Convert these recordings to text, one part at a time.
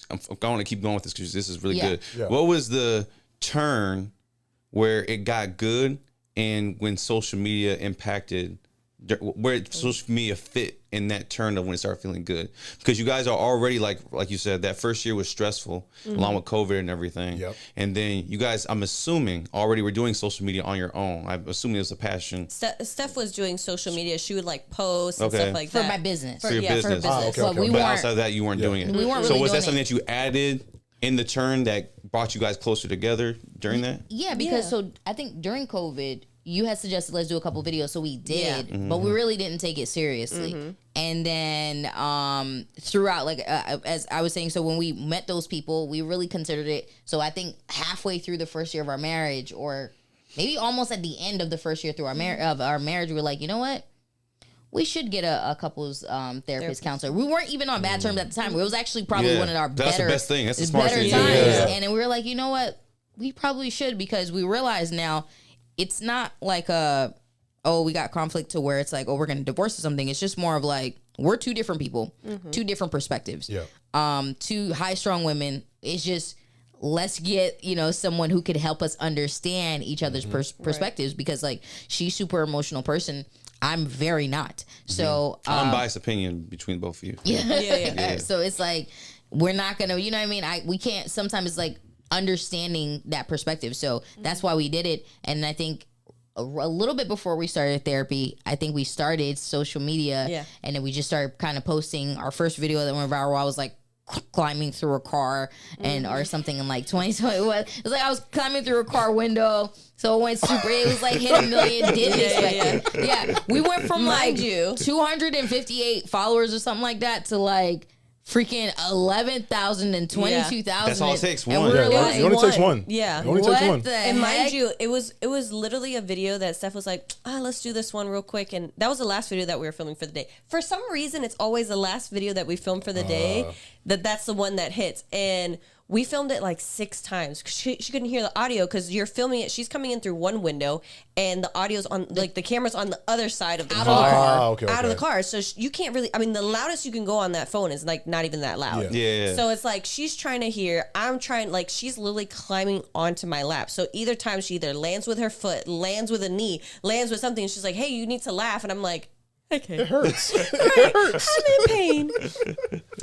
I'm going to keep going with this because this is really good. Yeah. What was the turn where it got good and when social media impacted, where social media fit in that turn of when it started feeling good? Because you guys are already like you said, that first year was stressful along with COVID and everything. Yep. And then you guys, I'm assuming, already were doing social media on your own. I'm assuming it was a passion. Steph was doing social media. She would like post and Okay. stuff like For that. my business. For your business. For her business. okay, But okay. we But weren't. outside of that, you weren't doing it. We weren't So really was that doing something that you added in the turn that brought you guys closer together during that? Yeah, because so I think during COVID, you had suggested let's do a couple videos, so we did, Yeah. but we really didn't take it seriously. And then throughout, like as I was saying, so when we met those people, we really considered it. So I think halfway through the first year of our marriage, or maybe almost at the end of the first year through our marriage, we were like, you know what? We should get a couples therapist counselor. We weren't even on bad terms at the time. It was actually probably one of our That's better, the best thing. That's the smart better thing. times. Yeah. And then we were like, you know what? We probably should, because we realize now it's not like we got conflict to where it's like, we're going to divorce or something. It's just more of like, we're two different people, two different perspectives. Yeah. Two high strung women. It's just, let's get, someone who could help us understand each other's perspectives, because like she's super emotional person. I'm very not. So Unbiased opinion between both of you. Yeah. So it's like, we're not going to, you know what I mean? We can't, sometimes it's like understanding that perspective. So that's why we did it. And I think a little bit before we started therapy, I think we started social media. Yeah. And then we just started kind of posting our first video that went viral. I was like climbing through a car or something in like 2020. It was like I was climbing through a car window. So it went super, it was like hit 1 million, didn't expect it. Yeah. We went from like 258 followers or something like that to like freaking 11,000 and 22,000. That's all it takes, And one. we were Yeah, like, it only takes one. Yeah. It only takes one. what the And mind heck? you, it was literally a video that Steph was like, let's do this one real quick. And that was the last video that we were filming for the day. For some reason, it's always the last video that we film for the day that's the one that hits. And we filmed it like 6 times. She couldn't hear the audio because you're filming it. She's coming in through one window and the audio's on, like the camera's on the other side of the car. Out of the car. So you can't really, I mean, the loudest you can go on that phone is like not even that loud. Yeah. So it's like she's trying to hear, I'm trying, like she's literally climbing onto my lap. So either time she either lands with her foot, lands with a knee, lands with something. And she's like, hey, you need to laugh. And I'm like, okay. It hurts. I'm in pain.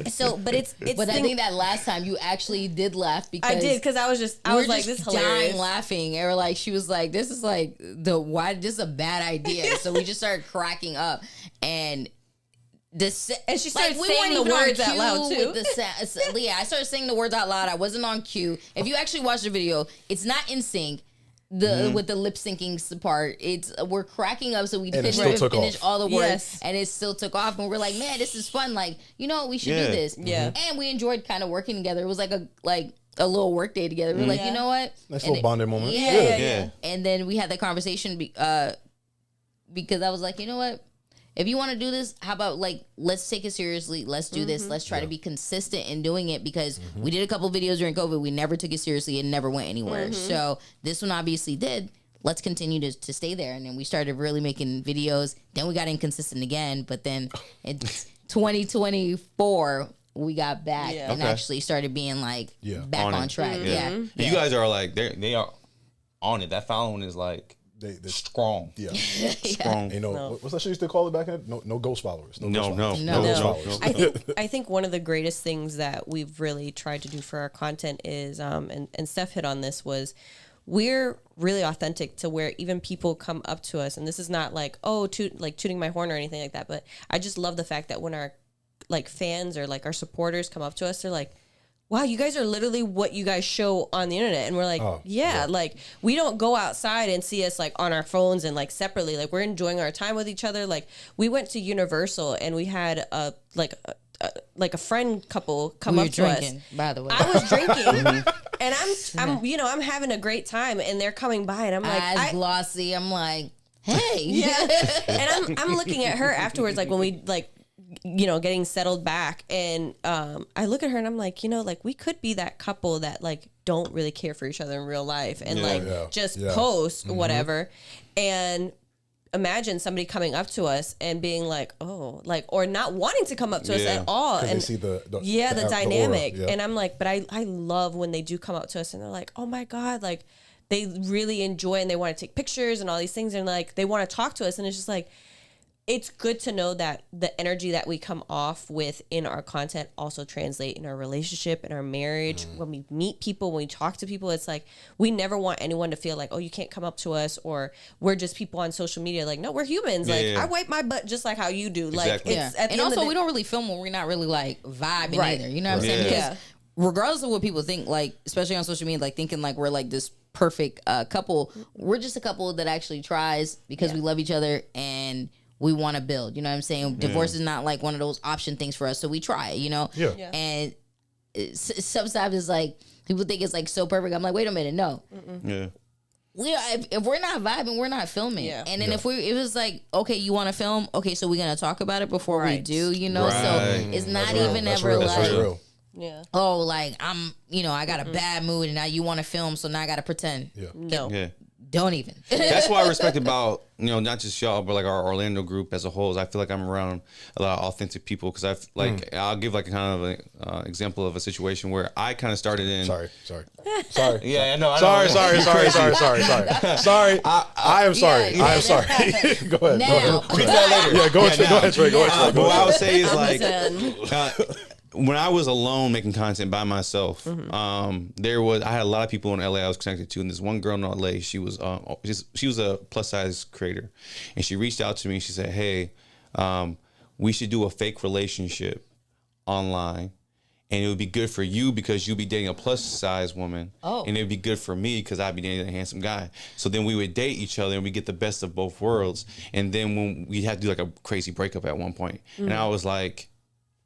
So, but it's But I think that last time you actually did laugh, because I did, because I was like, this is hilarious. dying laughing. And like, she was like, this is like this is a bad idea. So we just started cracking up, and And she started we saying weren't the even words on out cue loud too. with the I started saying the words out loud. I wasn't on cue. If you actually watch the video, it's not in sync. With the lip syncing part, we're cracking up, so we finish all the words, and it still took off. And we're like, man, this is fun. Like, we should do this. Yeah. And we enjoyed kind of working together. It was like a little work day together. We're like, you know what? Nice little bonding moment. Yeah. And then we had that conversation because I was like, you know what? If you want to do this, how about like, let's take it seriously. Let's do this. Let's try to be consistent in doing it, because we did a couple videos during COVID. We never took it seriously. It never went anywhere. So this one obviously did. Let's continue to stay there. And then we started really making videos. Then we got inconsistent again. But then in 2024, we got back and actually started being like back on track. You guys are like, they are on it. That following is like, they're strong. Yeah. Strong. What's that shit used to call it back then? No ghost followers. No ghost followers. I think one of the greatest things that we've really tried to do for our content is, and Steph hit on this, was we're really authentic to where even people come up to us, and this is not like, tooting my horn or anything like that, but I just love the fact that when our like fans or like our supporters come up to us, they're like, wow, you guys are literally what you guys show on the internet. And we're like, like we don't go outside and see us like on our phones and like separately. Like we're enjoying our time with each other. Like we went to Universal and we had a friend couple come up to us. By the way, I was drinking and I'm having a great time, and they're coming by and I'm like, eyes glossy. I'm like, hey, and I'm looking at her afterwards, like when we like, getting settled back, and I look at her and I'm like, like we could be that couple that like don't really care for each other in real life and just post whatever. And imagine somebody coming up to us and being like, oh, like, or not wanting to come up to us Yeah. at all. 'Cause And they see the dynamic. aura, yeah. And I'm like, but I love when they do come up to us and they're like, oh my God, like they really enjoy and they want to take pictures and all these things. And like, they want to talk to us. And it's just like, it's good to know that the energy that we come off with in our content also translate in our relationship, in our marriage. When we meet people, when we talk to people, it's like we never want anyone to feel like, oh, you can't come up to us, or we're just people on social media. Like, no, we're humans. Like, Yeah. I wipe my butt just like how you do. Like, Exactly. it's Yeah. at the And end of also, the we day- don't really film when we're not really like vibing Right. either. You know what I'm Right. saying? Yeah. Because Yeah. regardless of what people think, like especially on social media, like thinking like we're like this perfect couple, we're just a couple that actually tries because we love each other and we want to build. You know what I'm saying? Divorce is not like one of those option things for us, so we try. You know? Yeah. Yeah. And sometimes it's like people think it's like so perfect. I'm like, wait a minute, no. Yeah. If we're not vibing, we're not filming. Yeah. And then if it was like, okay, you want to film, okay, so we're gonna talk about it before we Right. do, you know. Right. So it's not even That's ever real. That's like, real. Yeah. oh, like I'm, I got a bad mood and now you want to film, so now I got to pretend. Yeah. No. Yeah. Don't even. That's what I respect about, not just y'all, but like our Orlando group as a whole. Is I feel like I'm around a lot of authentic people because I've like I'll give like a kind of an example of a situation where I kind of started in. Sorry. Yeah, I know. Sorry. I am sorry. Yeah, I am sorry. Go ahead. Now. We do that later. Yeah, go ahead, Trey. Go ahead. But what I would say is like Listen. when I was alone making content by myself, I had a lot of people in LA I was connected to, and this one girl in LA, she was a plus size creator, and she reached out to me. She said, "Hey, we should do a fake relationship online." And it would be good for you because you'll be dating a plus size woman. Oh. And it would be good for me because I'd be dating a handsome guy. So then we would date each other and we get the best of both worlds. And then when we had to do like a crazy breakup at one point. And I was like,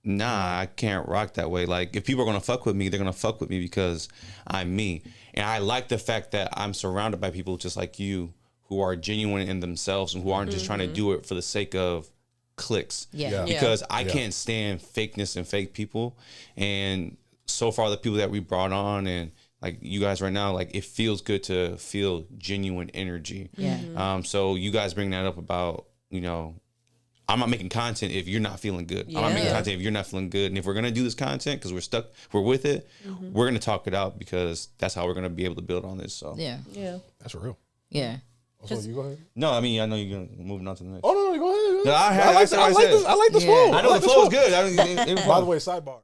nah, I can't rock that way. Like if people are going to fuck with me, they're going to fuck with me because I'm me. And I like the fact that I'm surrounded by people just like you who are genuine in themselves and who aren't just trying to do it for the sake of clicks. Yeah. Because I can't stand fakeness and fake people. And so far the people that we brought on and like you guys right now, like it feels good to feel genuine energy. Yeah. So you guys bring that up about, I'm not making content if you're not feeling good. I'm not making Yeah. content if you're not feeling good. And if we're going to do this content because we're with it, we're going to talk it out because that's how we're going to be able to build on this. So Yeah. Yeah. That's real. Yeah. So you go ahead. no, I mean, I know you're moving on to the next. Oh no, go ahead. No, I like this flow. I know the flow is good. By the way, sidebar.